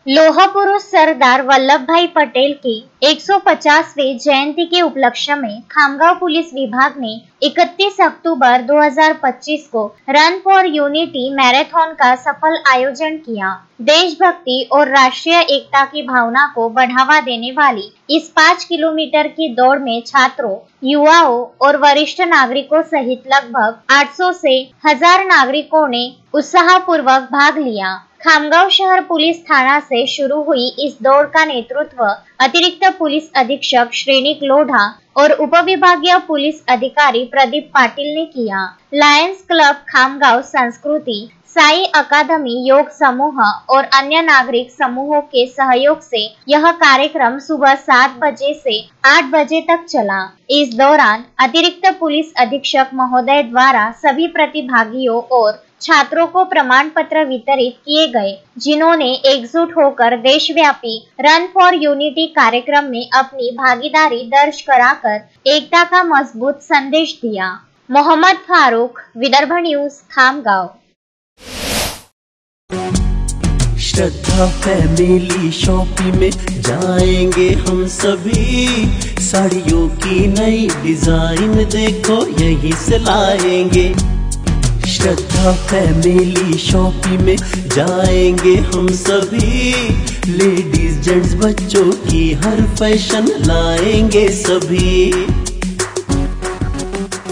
लौह पुरुष सरदार वल्लभ भाई पटेल की 150वीं जयंती के उपलक्ष्य में खामगांव पुलिस विभाग ने 31 अक्टूबर 2025 को रन फॉर यूनिटी मैराथन का सफल आयोजन किया। देशभक्ति और राष्ट्रीय एकता की भावना को बढ़ावा देने वाली इस 5 किलोमीटर की दौड़ में छात्रों, युवाओं और वरिष्ठ नागरिकों सहित लगभग 800 से 1000 नागरिकों ने उत्साहपूर्वक भाग लिया। खामगांव शहर पुलिस थाना से शुरू हुई इस दौड़ का नेतृत्व अतिरिक्त पुलिस अधीक्षक श्रेणिक लोढ़ा और उपविभागीय पुलिस अधिकारी प्रदीप पाटिल ने किया। लायंस क्लब खामगांव संस्कृति, साई अकादमी योग समूह और अन्य नागरिक समूहों के सहयोग से यह कार्यक्रम सुबह 7 बजे से 8 बजे तक चला। इस दौरान अतिरिक्त पुलिस अधीक्षक महोदय द्वारा सभी प्रतिभागियों और छात्रों को प्रमाण पत्र वितरित किए गए, जिन्होंने एकजुट होकर देशव्यापी रन फॉर यूनिटी कार्यक्रम में अपनी भागीदारी दर्ज कराकर एकता का मजबूत संदेश दिया। मोहम्मद फारूक, विदर्भ न्यूज, खामगांव। श्रद्धा फैमिली शॉपिंग में जाएंगे हम सभी, साड़ियों की नई डिजाइन देखो यहीं से लाएंगे। श्रद्धा फैमिली शॉपिंग में जाएंगे हम सभी, लेडीज जेंट्स बच्चों की हर फैशन लाएंगे सभी।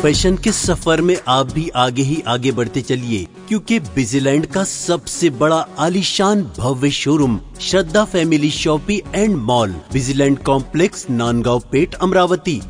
फैशन के सफर में आप भी आगे ही आगे बढ़ते चलिए, क्योंकि बिजीलैंड का सबसे बड़ा आलीशान भव्य showroom Shraddha family shopping and mall, Busyland complex, Nandgaon Peth, Amravati.